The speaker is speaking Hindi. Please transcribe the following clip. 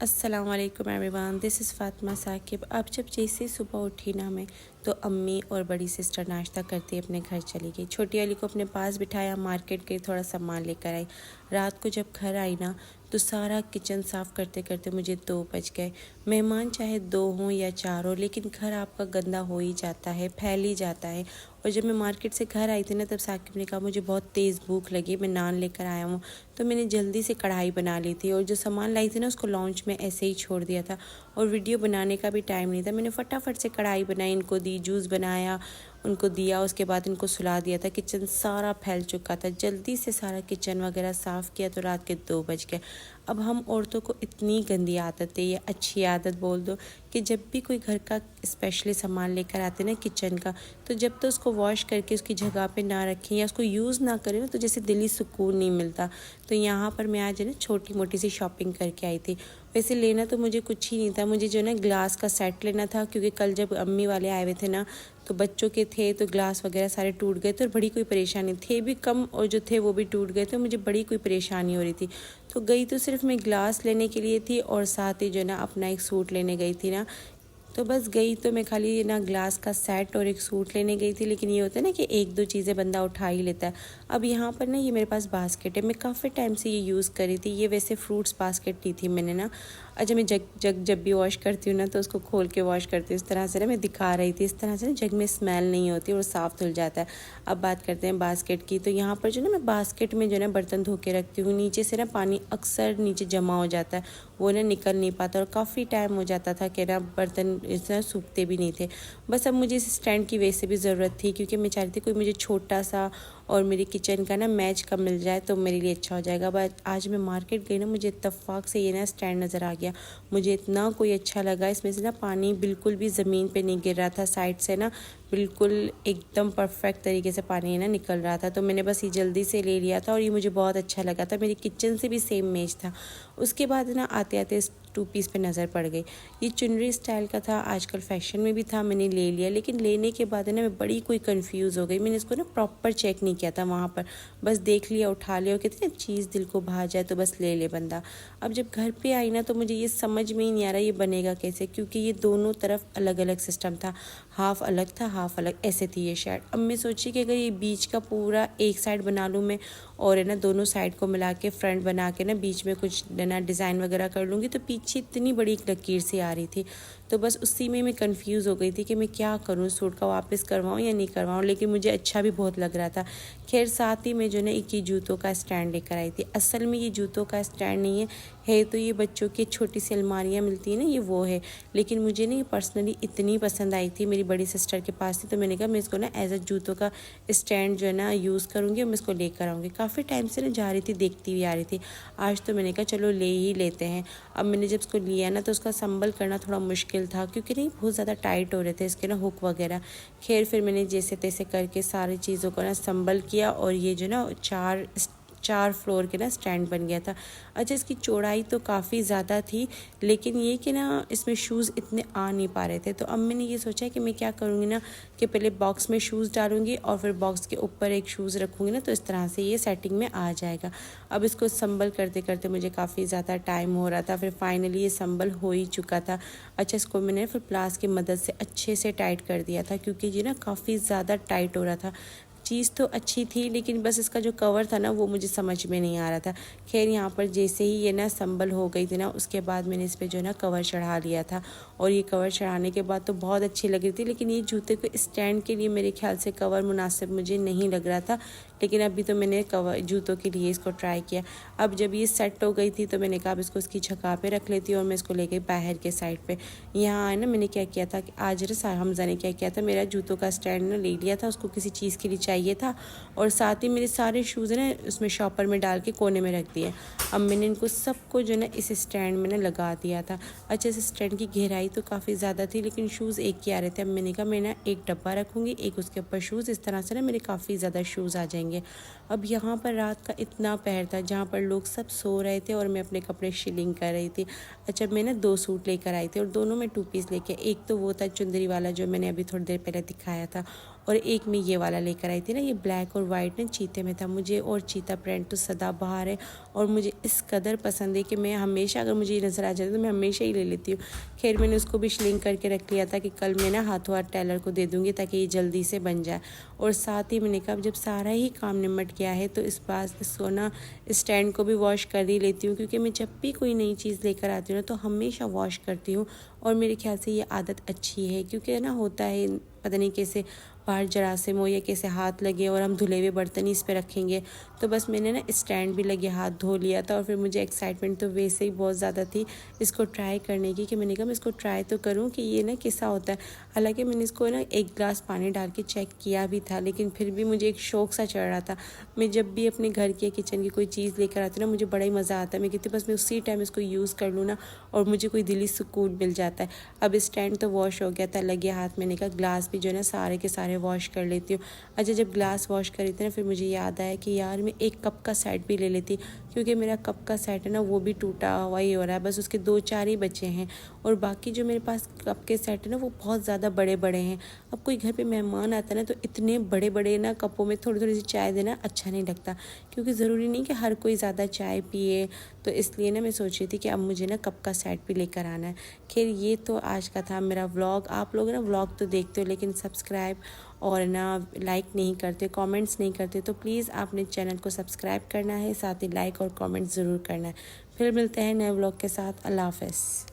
अस्सलाम वालेकुम everyone, this is Fatima Saqib. अब जब जैसे सुबह उठी ना मैं, तो अम्मी और बड़ी सिस्टर नाश्ता करती अपने घर चली गई। छोटी वाली को अपने पास बिठाया, मार्केट गई, थोड़ा सामान लेकर आई। रात को जब घर आई ना, तो सारा किचन साफ़ करते करते मुझे 2 बज गए। मेहमान चाहे 2 हों या 4 हों, लेकिन घर आपका गंदा हो ही जाता है, फैल ही जाता है। और जब मैं मार्केट से घर आई थी ना, तब साकिब ने कहा मुझे बहुत तेज़ भूख लगी, मैं नान लेकर आया हूँ। तो मैंने जल्दी से कढ़ाई बना ली थी, और जो सामान लाई थी ना उसको लॉन्च में ऐसे ही छोड़ दिया था, और वीडियो बनाने का भी टाइम नहीं था। मैंने फटाफट से कढ़ाई बनाई, इनको दी, जूस बनाया, उनको दिया, उसके बाद इनको सुला दिया था। किचन सारा फैल चुका था, जल्दी से सारा किचन वगैरह साफ़ किया, तो रात के 2 बज गए। अब हम औरतों को इतनी गंदी आदत है, या अच्छी आदत बोल दो, कि जब भी कोई घर का स्पेशली सामान लेकर आते ना किचन का, तो जब तो उसको वॉश करके उसकी जगह पे ना रखें या उसको यूज़ ना करें ना, तो जैसे दिली सुकून नहीं मिलता। तो यहाँ पर मैं आज ना छोटी मोटी सी शॉपिंग करके आई थी। वैसे लेना तो मुझे कुछ ही नहीं था, मुझे जो ना ग्लास का सेट लेना था, क्योंकि कल जब अम्मी वाले आए हुए थे ना, तो बच्चों के थे, तो ग्लास वगैरह सारे टूट गए थे, और बड़ी कोई परेशानी थे भी कम, और जो थे वो भी टूट गए थे, मुझे बड़ी कोई परेशानी हो रही थी। तो गई तो सिर्फ मैं ग्लास लेने के लिए थी, और साथ ही जो ना अपना एक सूट लेने गई थी ना। तो बस गई तो मैं खाली ना ग्लास का सेट और एक सूट लेने गई थी, लेकिन ये होता है ना कि 1-2 चीज़ें बंदा उठा ही लेता है। अब यहाँ पर ना ये मेरे पास बास्केट है, मैं काफ़ी टाइम से ये यूज़ करी थी। ये वैसे फ्रूट्स बास्केट ली थी मैंने ना। अच्छा, मैं जग जब भी वॉश करती हूँ ना, तो उसको खोल के वॉश करती हूँ। इस तरह से ना मैं दिखा रही थी, इस तरह से ना जग में स्मेल नहीं होती और साफ़ धुल जाता है। अब बात करते हैं बास्केट की। तो यहाँ पर जो ना मैं बास्केट में जो ना बर्तन धो के रखती हूँ, नीचे से ना पानी अक्सर नीचे जमा हो जाता है, वो ना निकल नहीं पाता, और काफ़ी टाइम हो जाता था कि ना बर्तन इतना सूखते भी नहीं थे। बस अब मुझे इस स्टैंड की वैसे भी ज़रूरत थी, क्योंकि मैं चाह रही थी कोई मुझे छोटा सा और मेरे किचन का ना मैच का मिल जाए, तो मेरे लिए अच्छा हो जाएगा। बट आज मैं मार्केट गई ना, मुझे इत्तेफाक से ये ना स्टैंड नज़र आ गया। मुझे इतना कोई अच्छा लगा, इसमें से ना पानी बिल्कुल भी ज़मीन पे नहीं गिर रहा था, साइड से ना बिल्कुल एकदम परफेक्ट तरीके से पानी ना निकल रहा था। तो मैंने बस ये जल्दी से ले लिया था, और ये मुझे बहुत अच्छा लगा था। मेरी किचन से भी सेम मैच था। उसके बाद ना आते आते इस 2 पीस पे नज़र पड़ गई। ये चुनरी स्टाइल का था, आजकल फैशन में भी था, मैंने ले लिया। लेकिन लेने के बाद ना मैं बड़ी कोई कंफ्यूज हो गई। मैंने इसको ना प्रॉपर चेक नहीं किया था वहाँ पर, बस देख लिया, उठा लिया, और कहते हैं चीज़ दिल को भा जाए तो बस ले ले बंदा। अब जब घर पे आई ना, तो मुझे ये समझ में ही नहीं आ रहा ये बनेगा कैसे, क्योंकि ये दोनों तरफ अलग अलग सिस्टम था। हाफ अलग था, हाफ अलग ऐसे थी ये शर्ट। अब मैं सोची कि अगर ये बीच का पूरा एक साइड बना लूँ मैं, और है ना दोनों साइड को मिला के फ्रंट बना के ना बीच में कुछ ना डिज़ाइन वगैरह कर लूँगी, तो पीछे इतनी बड़ी एक लकीर सी आ रही थी। तो बस उसी में मैं कंफ्यूज हो गई थी कि मैं क्या करूँ, सूट का वापस करवाऊँ या नहीं करवाऊँ। लेकिन मुझे अच्छा भी बहुत लग रहा था। खैर, साथ ही मैं जो ना एक ये जूतों का स्टैंड लेकर आई थी। असल में ये जूतों का स्टैंड नहीं है तो ये बच्चों की छोटी सी अलमारियाँ मिलती हैं ना, ये वो है। लेकिन मुझे ना ये पर्सनली इतनी पसंद आई थी, मेरी बड़ी सिस्टर के पास थी, तो मैंने कहा मैं इसको ना एज अ जूतों का स्टैंड जो है ना यूज़ करूँगी, और मैं इसको लेकर आऊँगी। काफ़ी टाइम से ना जा रही थी, देखती हुई आ रही थी। आज तो मैंने कहा चलो ले ही लेते हैं। अब मैंने जब इसको लिया ना, तो उसका संभल करना थोड़ा मुश्किल था, क्योंकि नहीं बहुत ज़्यादा टाइट हो रहे थे इसके ना हुक वगैरह। खैर, फिर मैंने जैसे तैसे करके सारी चीज़ों को ना संभल किया, और ये जो ना 4 फ्लोर के ना स्टैंड बन गया था। अच्छा, इसकी चौड़ाई तो काफ़ी ज़्यादा थी, लेकिन ये कि ना इसमें शूज़ इतने आ नहीं पा रहे थे। तो अब मैंने ये सोचा कि मैं क्या करूँगी ना, कि पहले बॉक्स में शूज़ डालूँगी, और फिर बॉक्स के ऊपर एक शूज़ रखूँगी ना, तो इस तरह से ये सेटिंग में आ जाएगा। अब इसको संभल करते करते मुझे काफ़ी ज़्यादा टाइम हो रहा था, फिर फाइनली ये संभल हो ही चुका था। अच्छा, इसको मैंने फिर प्लास की मदद से अच्छे से टाइट कर दिया था, क्योंकि ये ना काफ़ी ज़्यादा टाइट हो रहा था। चीज़ तो अच्छी थी, लेकिन बस इसका जो कवर था ना, वो मुझे समझ में नहीं आ रहा था। खैर, यहाँ पर जैसे ही ये ना संभल हो गई थी ना, उसके बाद मैंने इस पे जो है ना कवर चढ़ा लिया था, और ये कवर चढ़ाने के बाद तो बहुत अच्छी लग रही थी। लेकिन ये जूते को स्टैंड के लिए मेरे ख्याल से कवर मुनासिब मुझे नहीं लग रहा था। लेकिन अभी तो मैंने कवर जूतों के लिए इसको ट्राई किया। अब जब ये सेट हो गई थी, तो मैंने कहा अब इसको इसकी जगह पे रख लेती हूँ, और मैं इसको ले गई बाहर के साइड पे। यहाँ है ना, मैंने क्या किया था कि आज ना हमजा ने क्या किया था, मेरा जूतों का स्टैंड ना ले लिया था, उसको किसी चीज़ के लिए चाहिए था, और साथ ही मेरे सारे शूज़ ना उसमें शॉपर में डाल के कोने में रख दिए। अब मैंने इनको सबको जो ना इस स्टैंड में ना लगा दिया था। अच्छा, इस स्टैंड की गहराई तो काफ़ी ज़्यादा थी, लेकिन शूज़ एक ही आ रहे थे। अब मैंने कहा मैं ना एक डब्बा रखूँगी, एक उसके ऊपर शूज़, इस तरह से ना मेरे काफ़ी ज़्यादा शूज़ आ जाएंगे। अब यहाँ पर रात का इतना पहर था, जहाँ पर लोग सब सो रहे थे, और मैं अपने कपड़े शिलिंग कर रही थी। अच्छा, मैं ना 2 सूट लेकर आई थी, और दोनों में 2 पीस लेके, एक तो वो था चुंदरी वाला जो मैंने अभी थोड़ी देर पहले दिखाया था, और एक मैं ये वाला लेकर आई थी ना, ये ब्लैक और वाइट ना चीते में था। मुझे और चीता प्रिंट तो सदाबहार है और मुझे इस कदर पसंद है कि मैं हमेशा, अगर मुझे ये नज़र आ जाता है तो मैं हमेशा ही ले लेती हूँ। खैर मैंने उसको भी श्लिंक करके रख लिया था कि कल मैं ना हाथों हाथ टेलर को दे दूँगी ताकि ये जल्दी से बन जाए। और साथ ही मैंने कहा जब सारा ही काम निमट गया है तो इस बार इसको ना स्टैंड को भी वॉश कर ही लेती हूँ, क्योंकि मैं जब भी कोई नई चीज़ लेकर आती हूँ ना तो हमेशा वॉश करती हूँ। और मेरे ख्याल से ये आदत अच्छी है, क्योंकि ना होता है पता नहीं कैसे बाहर जरासीम हो या कैसे हाथ लगे और हम धुले हुए बर्तन ही इस पर रखेंगे। तो बस मैंने ना स्टैंड भी लगे हाथ धो लिया था और फिर मुझे एक्साइटमेंट तो वैसे ही बहुत ज़्यादा थी इसको ट्राई करने की, कि मैंने कहा मैं इसको ट्राई तो करूँ कि ये ना कैसा होता है। हालांकि मैंने इसको ना 1 गिलास पानी डाल के चेक किया भी था, लेकिन फिर भी मुझे एक शौक सा चढ़ रहा था। मैं जब भी अपने घर की किचन की कोई चीज़ लेकर आती हूँ ना मुझे बड़ा ही मज़ा आता है। मैं कहती बस मैं उसी टाइम इसको यूज़ कर लूँ ना और मुझे कोई दिली सुकून मिल जाता है। अब स्टैंड तो वॉश हो गया था, लगे हाथ, मैंने कहा ग्लास भी जो है ना सारे के सारे वॉश कर लेती हूँ। अच्छा जब ग्लास वॉश करी थी ना फिर मुझे याद आया कि यार मैं एक कप का सेट भी ले लेती, क्योंकि मेरा कप का सेट है ना वो भी टूटा हुआ ही हो रहा है, बस उसके 2-4 ही बचे हैं। और बाकी जो मेरे पास कप के सेट है ना वो बहुत ज़्यादा बड़े बड़े हैं। अब कोई घर पे मेहमान आता है ना तो इतने बड़े बड़े ना कपों में थोड़ी थोड़ी सी चाय देना अच्छा नहीं लगता, क्योंकि ज़रूरी नहीं कि हर कोई ज़्यादा चाय पिए। तो इसलिए ना मैं सोच रही थी कि अब मुझे ना कप का सेट भी लेकर आना है। खैर ये तो आज का था मेरा व्लॉग। आप लोग ना व्लॉग तो देखते हो लेकिन सब्सक्राइब और ना लाइक नहीं करते, कमेंट्स नहीं करते, तो प्लीज़ आपने चैनल को सब्सक्राइब करना है, साथ ही लाइक और कमेंट ज़रूर करना है। फिर मिलते हैं नए व्लॉग के साथ। अल्लाह हाफ़िज़।